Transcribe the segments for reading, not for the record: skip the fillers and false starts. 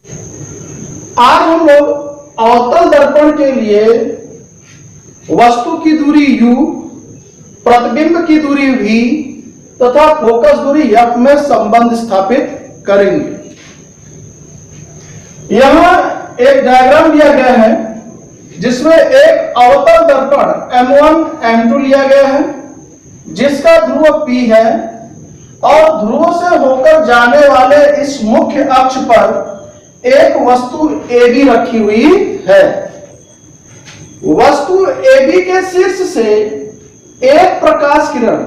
आज हम लोग अवतल दर्पण के लिए वस्तु की दूरी u, प्रतिबिंब की दूरी v तथा फोकस दूरी f में संबंध स्थापित करेंगे। यहां एक डायग्राम दिया गया है जिसमें एक अवतल दर्पण M1 M2 लिया गया है जिसका ध्रुव P है और ध्रुव से होकर जाने वाले इस मुख्य अक्ष पर एक वस्तु AB रखी हुई है। वस्तु AB के शीर्ष से एक प्रकाश किरण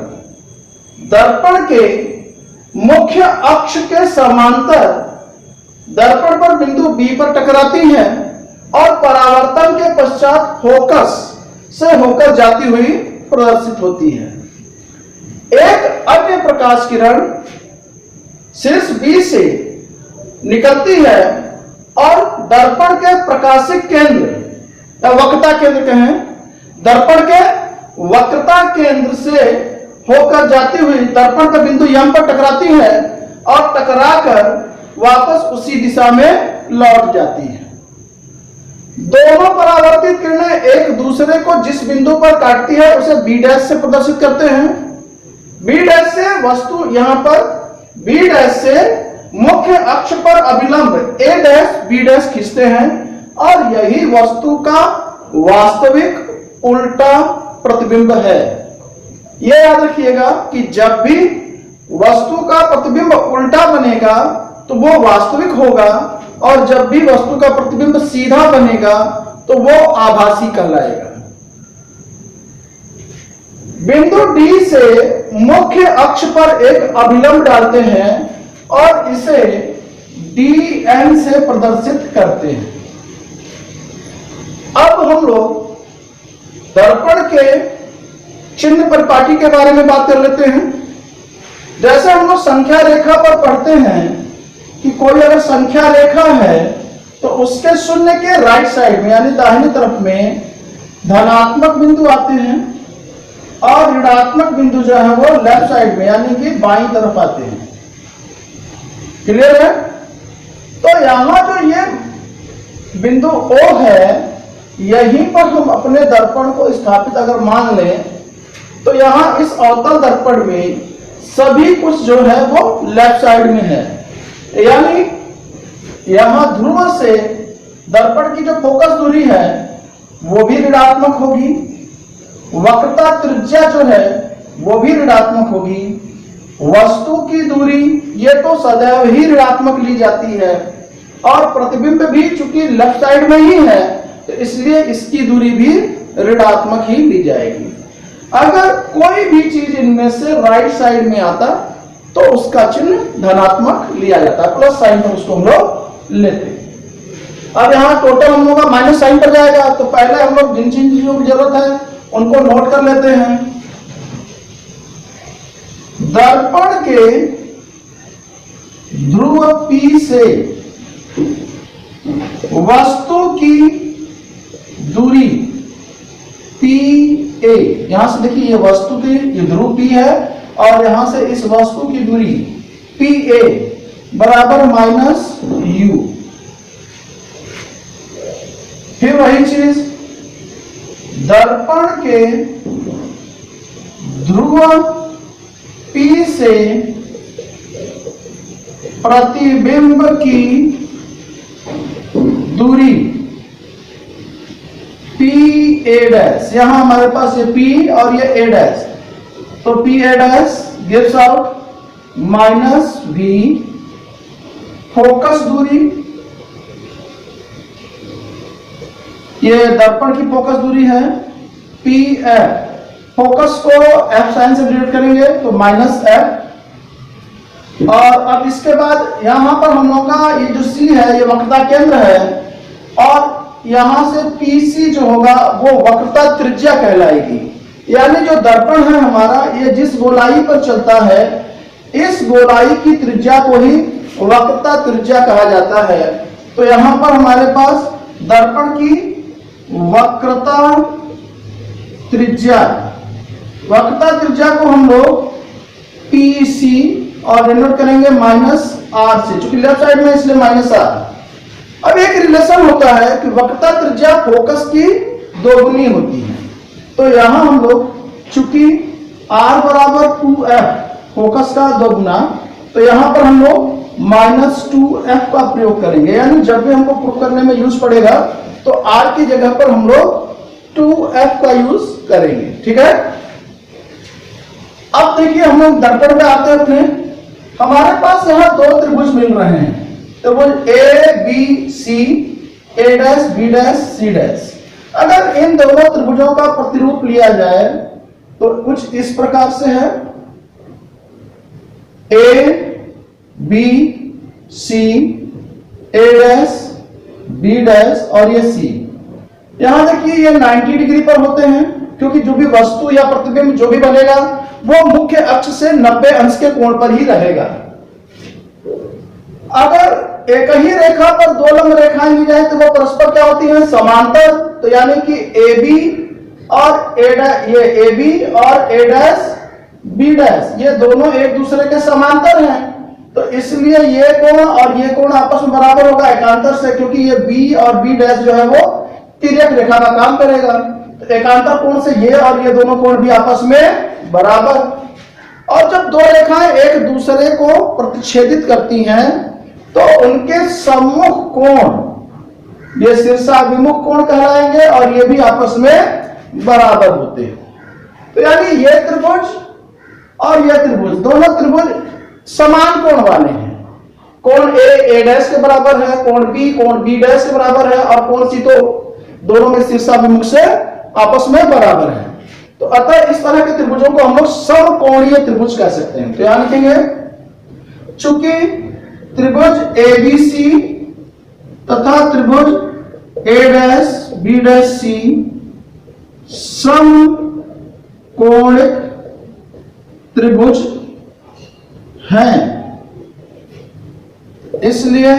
दर्पण के मुख्य अक्ष के समांतर दर्पण पर बिंदु B पर टकराती है और परावर्तन के पश्चात फोकस से होकर जाती हुई प्रदर्शित होती है। एक अन्य प्रकाश किरण शीर्ष B से निकलती है और दर्पण के प्रकाशिक केंद्र या वक्रता केंद्र कहें, दर्पण के वक्रता केंद्र से होकर जाती हुई दर्पण का बिंदु M पर टकराती है और टकराकर वापस उसी दिशा में लौट जाती है। दोनों परावर्तित किरणें एक दूसरे को जिस बिंदु पर काटती है उसे B' से प्रदर्शित करते हैं। B' से वस्तु यहां पर B' से मुख्य अक्ष पर अभिलंब A', B' खींचते हैं और यही वस्तु का वास्तविक उल्टा प्रतिबिंब है। यह याद रखिएगा कि जब भी वस्तु का प्रतिबिंब उल्टा बनेगा तो वो वास्तविक होगा और जब भी वस्तु का प्रतिबिंब सीधा बनेगा तो वो आभासी कहलाएगा। बिंदु D से मुख्य अक्ष पर एक अभिलंब डालते हैं और इसे DN से प्रदर्शित करते हैं। अब हम लोग दर्पण के चिन्ह परिपाटी के बारे में बात कर लेते हैं। जैसे हम लोग संख्या रेखा पर पढ़ते हैं कि कोई अगर संख्या रेखा है तो उसके शून्य के राइट साइड में यानी दाहिनी तरफ में धनात्मक बिंदु आते हैं और ऋणात्मक बिंदु जो है वो लेफ्ट साइड में यानी कि बाईं तरफ आते हैं। क्लियर है? तो यहां जो ये बिंदु O है, यहीं पर हम अपने दर्पण को स्थापित अगर मान लें तो यहां इस अवतल दर्पण में सभी कुछ जो है वो लेफ्ट साइड में है, यानी यहां ध्रुव से दर्पण की जो फोकस दूरी है वो भी ऋणात्मक होगी, वक्रता त्रिज्या जो है वो भी ऋणात्मक होगी, वस्तु की दूरी ये तो सदैव ही ऋणात्मक ली जाती है और प्रतिबिंब भी चूंकि लेफ्ट साइड में ही है तो इसलिए इसकी दूरी भी ऋणात्मक ही ली जाएगी। अगर कोई भी चीज इनमें से राइट साइड में आता तो उसका चिन्ह धनात्मक लिया जाता है, प्लस साइन पर उसको हम लोग लेते। अब यहां टोटल हम लोग का माइनस साइन पर जाएगा तो पहले हम लोग जिन जिन चीजों की जरूरत है उनको नोट कर लेते हैं। दर्पण के ध्रुव P से वस्तु की दूरी PA, यहां से देखिए ये वस्तु की ये ध्रुव P है और यहां से इस वस्तु की दूरी PA बराबर -U। फिर वही चीज दर्पण के ध्रुव P से प्रतिबिंब की दूरी PA', यहां हमारे पास ये P और ये A', तो PA' gives out -V। Focus दूरी ये दर्पण की फोकस दूरी है PF, फोकस को F साइन से डिनोट करेंगे तो -F। और अब इसके बाद यहां पर हम लोग का ये जो C है ये वक्रता केंद्र है और यहां से PC जो होगा वो वक्रता त्रिज्या कहलाएगी। यानी जो दर्पण है हमारा ये जिस गोलाई पर चलता है इस गोलाई की त्रिज्या को ही वक्रता त्रिज्या कहा जाता है। तो यहां पर हमारे पास दर्पण की वक्रता त्रिज्या को हम लोग PC और डिनोट करेंगे -R से, चूंकि लेफ्ट साइड में इसलिए -R। रिलेशन होता है कि वक्रता त्रिज्या फोकस की दोगुनी होती है। तो यहां हम लोग चूंकि r बराबर 2f फोकस का दोगुना, तो यहां पर हम लोग -2f का प्रयोग करेंगे, यानी जब भी हमको प्रूव करने में यूज पड़ेगा तो r की जगह पर हम लोग 2f का यूज करेंगे। ठीक है, अब देखिए हम लोग दर्पण में आते हैं। हमारे पास यहां दो त्रिभुज मिल रहे हैं, त्रिभुज A B C, A dash B dash C dash. अगर इन दोनों त्रिभुजों का प्रतिरूप लिया जाए तो कुछ इस प्रकार से है, A B C, A dash B dash और ये सी। यहां देखिए ये 90 डिग्री पर होते हैं, क्योंकि जो भी वस्तु या प्रतिबिंब जो भी बनेगा वो मुख्य अक्ष से 90 अंश के कोण पर ही रहेगा। अगर एक ही रेखा पर दो लंब रेखाएं ली जाए तो वो परस्पर क्या होती हैं, समांतर। तो यानी कि AB और ये AB और A डैश B डैश ये दोनों एक दूसरे के समांतर हैं, तो इसलिए ये कोण और ये कोण आपस में बराबर होगा एकांतर से, क्योंकि ये B और B डैश जो है वो तिर्यक रेखा का काम करेगा। तो एकांतर कोण से ये और ये दोनों कोण भी आपस में बराबर। और जब दो रेखाएं एक दूसरे को प्रतिच्छेदित करती हैं तो उनके सम्मुख कोण ये शीर्षाभिमुख कोण कहलाएंगे और ये भी आपस में बराबर होते हैं। तो यानी ये त्रिभुज और ये त्रिभुज, दोनों त्रिभुज समान कोण वाले हैं। कोण ए डैश के बराबर है, कोण बी डैश के बराबर है, और कोण सी तो दोनों में शीर्षाभिमुख से आपस में बराबर है। तो अतः इस तरह के त्रिभुजों को हम लोग समकोणीय त्रिभुज कह सकते हैं। तो यहां लिखेंगे चूंकि त्रिभुज एबीसी तथा त्रिभुज ए डैश बी डैश सी समकोणिक त्रिभुज हैं, इसलिए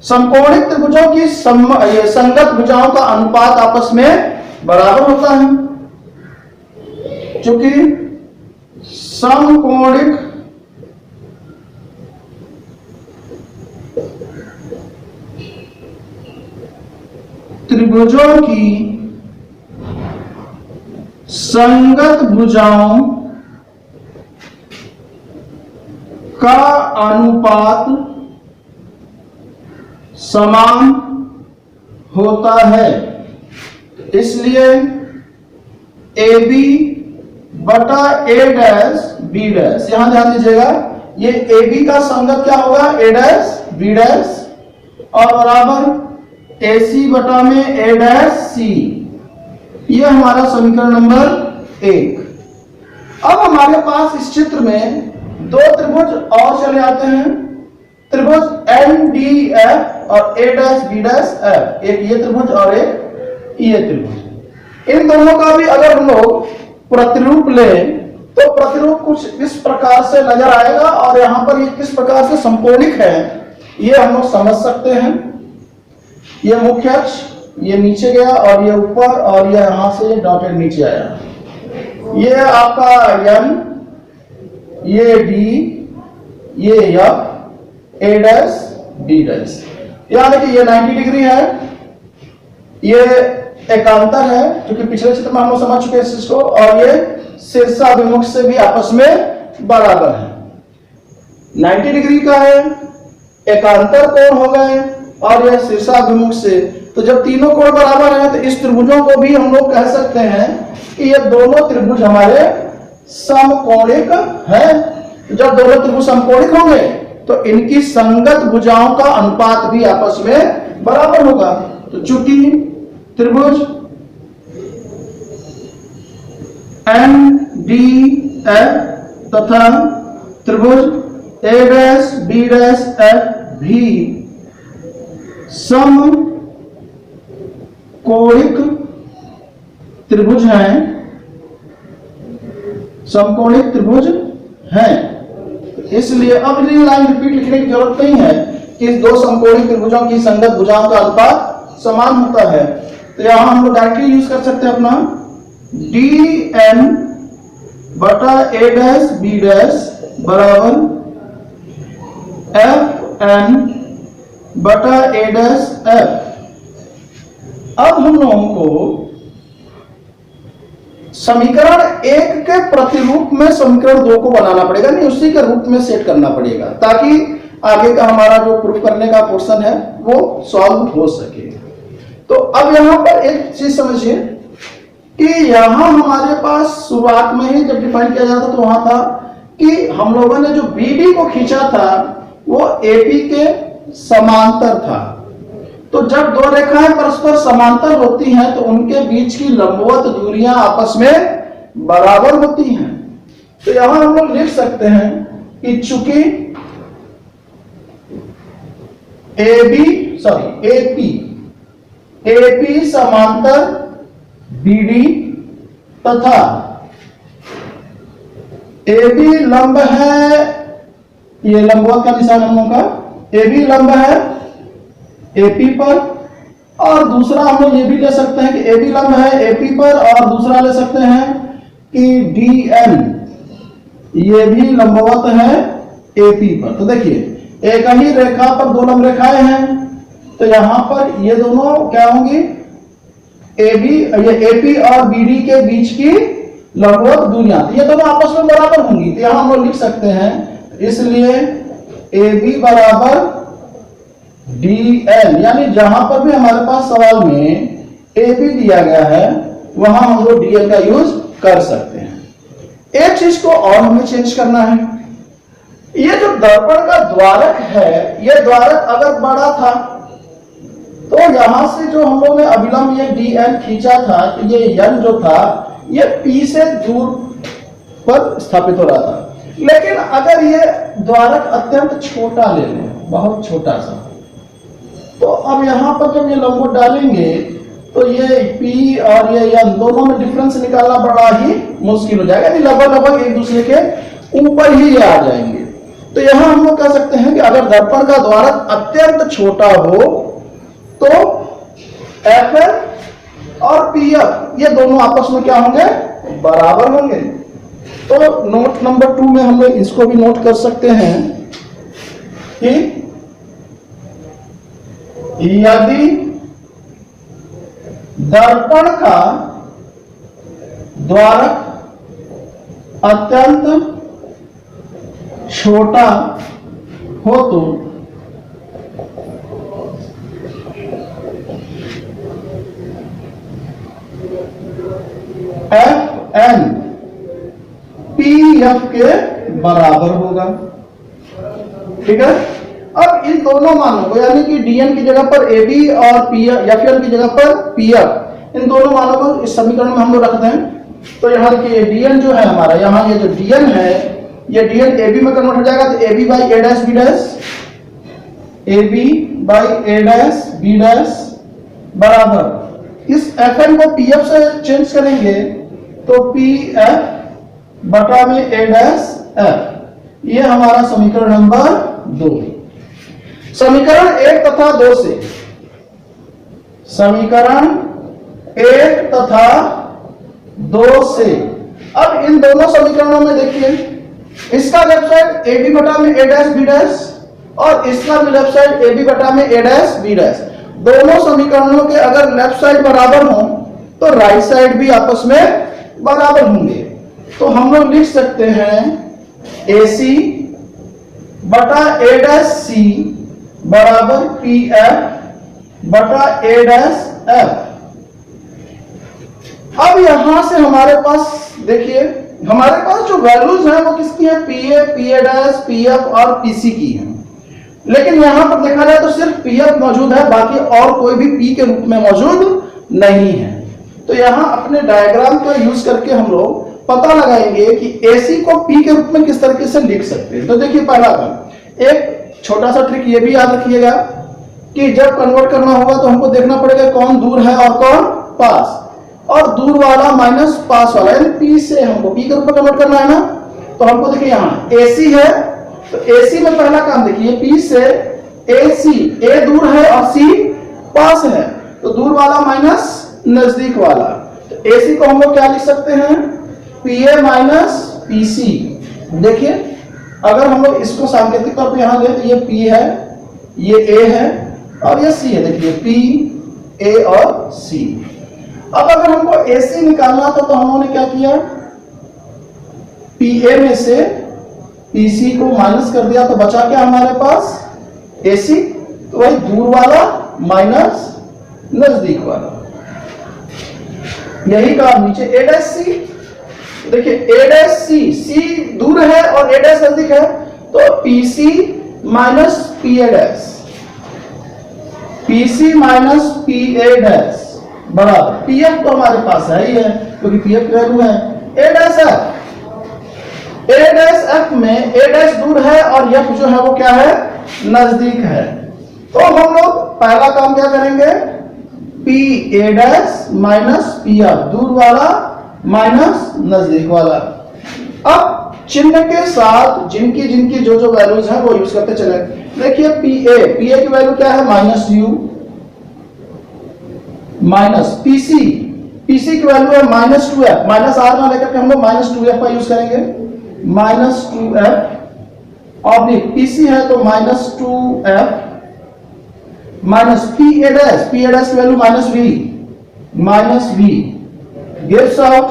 समकोणिक त्रिभुजों की संगत भुजाओं का अनुपात आपस में बराबर होता है। चूंकि समकोणिक त्रिभुजों की संगत भुजाओं का अनुपात समान होता है, इसलिए AB बटा A डैश B डैश, यहां ध्यान दीजिएगा ये AB का संगत क्या होगा, A डैश B डैश, और बराबर AC बटा में A डैश C। ये हमारा समीकरण नंबर 1। अब हमारे पास इस चित्र में दो त्रिभुज और चले आते हैं, त्रिभुज NDF और A dash B dash F, एक ये त्रिभुज और एक ये त्रिभुज। इन दोनों का भी अगर हम लोग प्रतिरूप लें तो प्रतिरूप कुछ इस प्रकार से नजर आएगा, और यहां पर ये किस प्रकार से समकोणिक है ये हम लोग समझ सकते हैं। ये मुख्य अक्ष ये नीचे गया और ये ऊपर, और ये यहां से डॉटेड नीचे आया। ये आपका N, ये D, ये F, A dash B dash. यानी कि ये 90 डिग्री है, ये एकांतर है क्योंकि पिछले चित्र में हम लोग समझ चुके हैं इस चीज को, और ये शीर्षाभिमुख से भी आपस में बराबर है। 90 डिग्री का है, एकांतर कोण हो गए, और यह शीर्षाभिमुख से। तो जब तीनों कोण बराबर हैं तो इस त्रिभुजों को भी हम लोग कह सकते हैं कि ये दोनों त्रिभुज हमारे समकोणिक हैं। जब दोनों त्रिभुज समकोणिक होंगे तो इनकी संगत भुजाओं का अनुपात भी आपस में बराबर होगा। तो चूंकि त्रिभुज NDF तथा त्रिभुज A dash B dash F भी समकोणिक त्रिभुज हैं, समकोणिक त्रिभुज हैं, इसलिए अब इन लाइन रिपीट लिखने की जरूरत नहीं है कि इस दो समकोणिक त्रिभुजों की संगत भुजाओं का अनुपात समान होता है। तो यहां हम लोग डायरेक्टली यूज कर सकते हैं अपना DN बटा A डैश B डैश बराबर FN बटा ए डैश एफ। अब हम लोगों को समीकरण 1 के प्रतिरूप में समीकरण 2 को बनाना पड़ेगा, नहीं उसी के रूप में सेट करना पड़ेगा, ताकि आगे का हमारा जो प्रूफ करने का पोर्शन है वो सॉल्व हो सके। तो अब यहां पर एक चीज समझिए कि यहां हमारे पास शुरुआत में ही जब डिफाइन किया जाता तो वहां था कि हम लोगों ने जो बीडी को खींचा था वो एपी के समांतर था। तो जब दो रेखाएं परस्पर समांतर होती हैं तो उनके बीच की लंबवत दूरियां आपस में बराबर होती हैं। तो यहां हम लोग लिख सकते हैं कि चूंकि एपी समांतर बीडी तथा एबी लंब है, ये लंबवत का निशान हम लोगों का, एबी लंब है एपी पर, और दूसरा हम लोग ये भी ले सकते हैं कि एबी लंब है एपी पर, और दूसरा ले सकते हैं कि डीएन ये भी लंबवत है एपी पर। तो देखिए एक ही रेखा पर दो लंब रेखाएं हैं, तो यहां पर ये दोनों क्या होंगी, ये एपी और बीडी के बीच की लंबवत दूरियां, ये दोनों आपस में बराबर होंगी। तो यहां हम लोग लिख सकते हैं, इसलिए एबी बराबर डीएन, यानी जहां पर भी हमारे पास सवाल में एबी दिया गया है वहां हम लोग डीएन का यूज कर सकते हैं। एक चीज को और हमें चेंज करना है, ये जो दर्पण का द्वारक है, ये द्वारक अगर बड़ा था तो यहां से जो हम लोग ने अभिलंब ये डीएन खींचा था, तो ये एन जो था ये पी से दूर पर स्थापित हो रहा था। लेकिन अगर ये द्वारक अत्यंत छोटा ले लें, बहुत छोटा सा, तो अब यहां पर जब ये लंबवत डालेंगे तो ये पी और ये एन दोनों में डिफरेंस निकालना बड़ा ही मुश्किल हो जाएगा, यानी लगभग एक दूसरे के ऊपर ही ये आ जाएंगे। तो यहां हम लोग कह सकते हैं कि अगर दर्पण का द्वारक अत्यंत छोटा हो तो एफ और पीएफ ये दोनों आपस में क्या होंगे, बराबर होंगे। तो नोट नंबर 2 में हम लोग इसको भी नोट कर सकते हैं कि यदि दर्पण का द्वारक अत्यंत छोटा हो तो एफ एन पी एफ के बराबर होगा। ठीक है, अब इन दोनों मानों को, यानी कि डीएन की जगह पर एबी और पीएफ की जगह पर पीएफ, इन दोनों मानों को इस समीकरण में हम लोग रखते हैं। तो यहां देखिए डीएन जो है हमारा, यहां ये जो डीएन है ये डीएन एबी में कन्वर्ट हो जाएगा, तो AB by A dash B dash, AB by A dash B dash बराबर, इस एफएन को पीएफ से चेंज करेंगे तो पीएफ बटा में ए डैश एफ। ये हमारा समीकरण नंबर 2। समीकरण 1 तथा 2 से, समीकरण 1 तथा 2 से, अब इन दोनों समीकरणों में देखिए, इसका लेफ्ट साइड ए बी बटा में ए डैश बी डैश और इसका भी लेफ्ट साइड ए बी बटा में ए डैश बी डैश। दोनों समीकरणों के अगर लेफ्ट साइड बराबर हो तो राइट साइड भी आपस में बराबर होंगे। तो हम लोग लिख सकते हैं ए सी बटा ए डैश सी बराबर पी एफ बटा ए डैश एफ। अब यहां से हमारे पास देखिए, हमारे पास जो वैल्यूज हैं वो किसकी है, पीए, पीए डैश, पीएफ और पीसी की हैं। लेकिन यहां पर देखा जाए तो सिर्फ पीएफ मौजूद है, बाकी और कोई भी पी के रूप में मौजूद नहीं है। तो यहां अपने डायग्राम को यूज करके हम लोग पता लगाएंगे कि एसी को पी के रूप में किस तरीके से लिख सकते हैं। तो देखिए पहला एक छोटा सा ट्रिक ये भी याद रखिएगा कि जब कन्वर्ट करना होगा तो हमको देखना पड़ेगा कौन दूर है और कौन पास, और दूर वाला माइनस पास वाला, यानी पी से हमको पी के रूप में कन्वर्ट करना है ना। तो हमको देखिए यहाँ एसी है, तो एसी में पहला काम देखिए, पी से एसी, ए दूर है और सी पास है, तो दूर वाला माइनस नजदीक वाला। तो एसी को हम लोग क्या लिख सकते हैं, पीए माइनस पीसी। देखिए अगर हम लोग इसको सांकेतिक तौर पर यहां ले तो ये पी है, ये ए है और ये सी है, देखिए पी ए और सी। अब अगर हमको ए सी निकालना था तो हम लोगों ने क्या किया, पी ए में से पी सी को माइनस कर दिया, तो बचा क्या हमारे पास ए सी, तो वही दूर वाला माइनस नजदीक वाला, यही का नीचे ए डैश सी। देखिए ए डैश सी, सी दूर है और ए डैश नजदीक है, तो P C minus P A dash, P C minus P A dash बराबर पी एफ तो हमारे पास है ही है, क्योंकि पी एफ वैल्यू है ए डैश एफ। ए डैश एफ में ए डैश दूर है और एफ जो है वो क्या है, नजदीक है। तो हम लोग पहला काम क्या करेंगे, P A dash minus P F, दूर वाला माइनस नजदीक वाला। अब चिन्ह के साथ जिनकी जिनकी जो जो वैल्यूज हैं वो यूज करते चले। देखिए पी ए की वैल्यू क्या है, माइनस यू, माइनस पीसी की वैल्यू है माइनस 2f, माइनस आर ना लेकर के हम लोग माइनस 2f का यूज करेंगे, माइनस 2f ऑब्लिक पीसी है तो minus 2f minus P A dash की value minus V gives out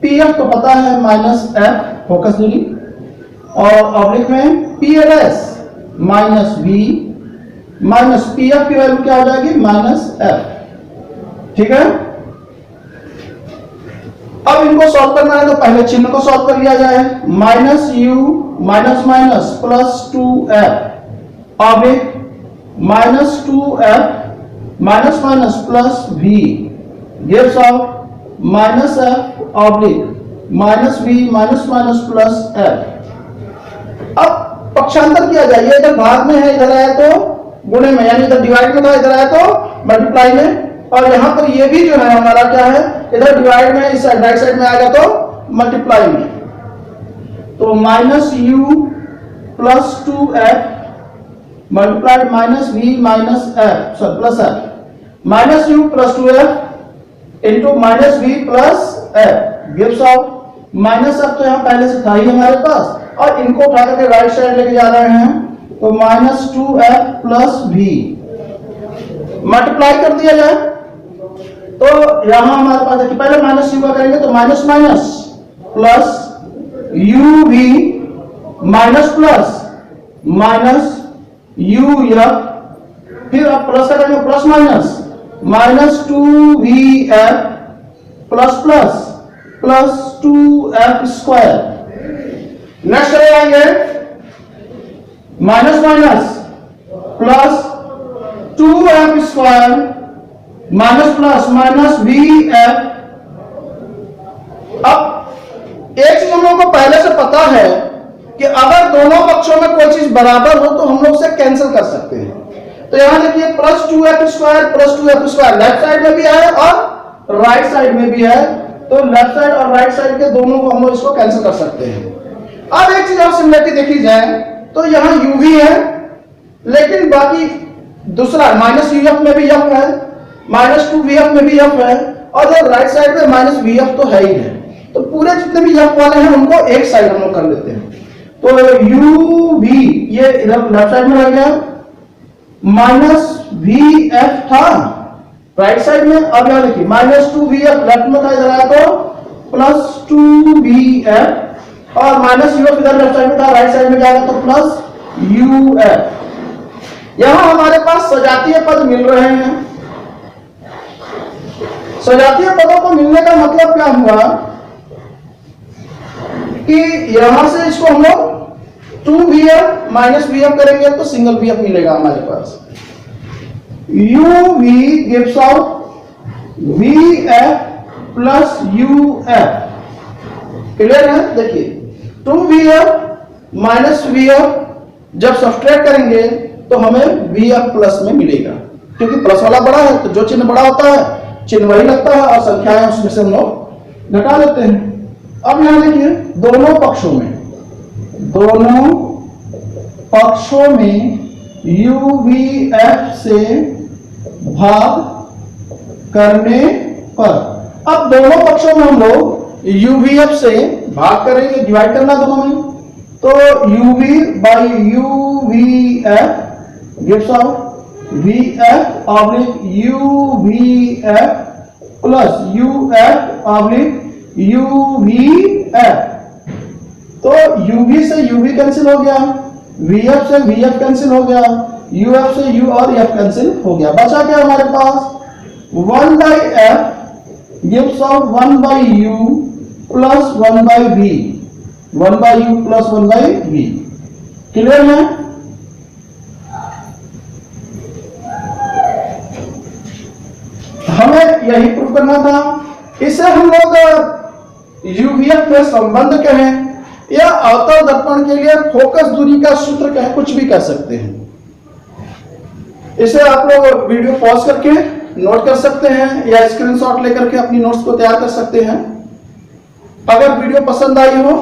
PF को पता है माइनस एफ फोकस दूरी, और ऑब्लिक में P A dash minus V minus PF की वैल्यू क्या हो जाएगी, माइनस एफ। ठीक है, अब इनको सॉल्व करना है तो पहले चिन्ह को सॉल्व कर लिया जाए, minus U minus minus plus 2f oblique minus 2f minus minus plus v gives out minus F oblique minus V minus minus plus F. अब पक्षांतर किया जाए, ये इधर भाग में है, इधर आया तो गुणे में, यानी इधर डिवाइड में था, इधर आया तो मल्टीप्लाई में, और यहां पर ये भी जो है हमारा क्या है, इधर डिवाइड में, इस राइट साइड में आएगा तो मल्टीप्लाई में। तो minus U plus 2f multiplied minus V minus F, sorry plus F, minus U plus 2f into minus V plus F gives out minus F, तो यहां पहले से था ही हमारे पास, और इनको उठा करके राइट साइड लेके जा रहे हैं, तो minus 2f plus we multiply कर दिया जाए, तो यहां हमारे पास देखिए पहले माइनस यू का करेंगे तो minus minus plus U V minus plus minus U F, फिर आप प्लस का करेंगे plus minus minus 2vf plus plus plus 2f square. Next करेंगे minus minus plus 2f square minus plus minus vf। अब एक चीज हम लोगों को पहले से पता है कि अगर दोनों पक्षों में कोई चीज बराबर हो तो हम लोग उसे कैंसिल कर सकते हैं। तो यहां देखिए plus 2f square plus 2f square left side में भी है और राइट साइड में भी है, तो लेफ्ट साइड और राइट साइड के दोनों को हम लोग इसको कैंसिल कर सकते हैं। अब एक चीज और सिमिलरिटी देखी जाए तो यहां u भी है, लेकिन बाकी दूसरा माइनस यूएफ में भी f है, माइनस 2vf में भी f है, और इधर राइट साइड में माइनस vf तो है ही है, तो पूरे जितने भी f वाले हैं उनको एक साइड हम लोग कर लेते हैं। तो u भी ये इधर लेफ्ट साइड में रह गया, माइनस vf था राइट साइड में, अब यहां देखिए माइनस 2vf लेफ्ट में था, इधर आया तो प्लस 2vf, और माइनस यूएफ इधर लेफ्ट साइड में था, राइट साइड में जाएगा तो प्लस यूएफ। यहां हमारे पास सजातीय पद मिल रहे हैं। सजातीय पदों को मिलने का मतलब क्या हुआ कि यहां से इसको हम लोग 2vf माइनस vf करेंगे तो सिंगल vf मिलेगा हमारे पास। uv gives out vf plus uf। Clear है, देखिए 2vf माइनस vf जब सब्ट्रैक्ट करेंगे तो हमें vf प्लस में मिलेगा, क्योंकि प्लस वाला बड़ा है तो जो चिन्ह बड़ा होता है चिन्ह वही लगता है, और संख्याएं उसमें से हम लोग घटा लेते हैं। अब यहां देखिए दोनों पक्षों में uvf से भाग करने पर, अब दोनों पक्षों में हम लोग uvf से भाग करेंगे, डिवाइड करना दोनों में, तो uv by uvf gives out VF oblique UVF plus UF oblique UVF। तो UV से UV कैंसिल हो गया, VF से VF कैंसिल हो गया, UF से U और F कैंसिल हो गया। बचा क्या हमारे पास 1 by F gives out 1 by U plus 1 by V, 1 by U plus 1 by V। Clear है? हमें यही प्रूव करना था। इसे हम लोग UVF में संबंध कहें या अवतल दर्पण के लिए फोकस दूरी का सूत्र कहें, कुछ भी कह सकते हैं। इसे आप लोग वीडियो पॉज करके नोट कर सकते हैं या स्क्रीनशॉट लेकर के अपनी नोट्स को तैयार कर सकते हैं। अगर वीडियो पसंद आई हो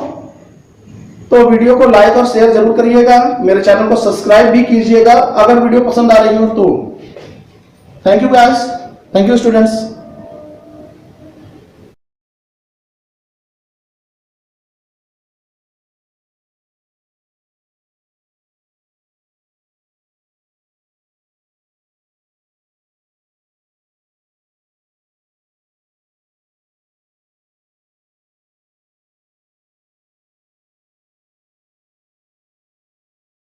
तो वीडियो को लाइक और शेयर जरूर करिएगा, मेरे चैनल को सब्सक्राइब भी कीजिएगा अगर वीडियो पसंद आ रही हो तो। Thank you guys, thank you students.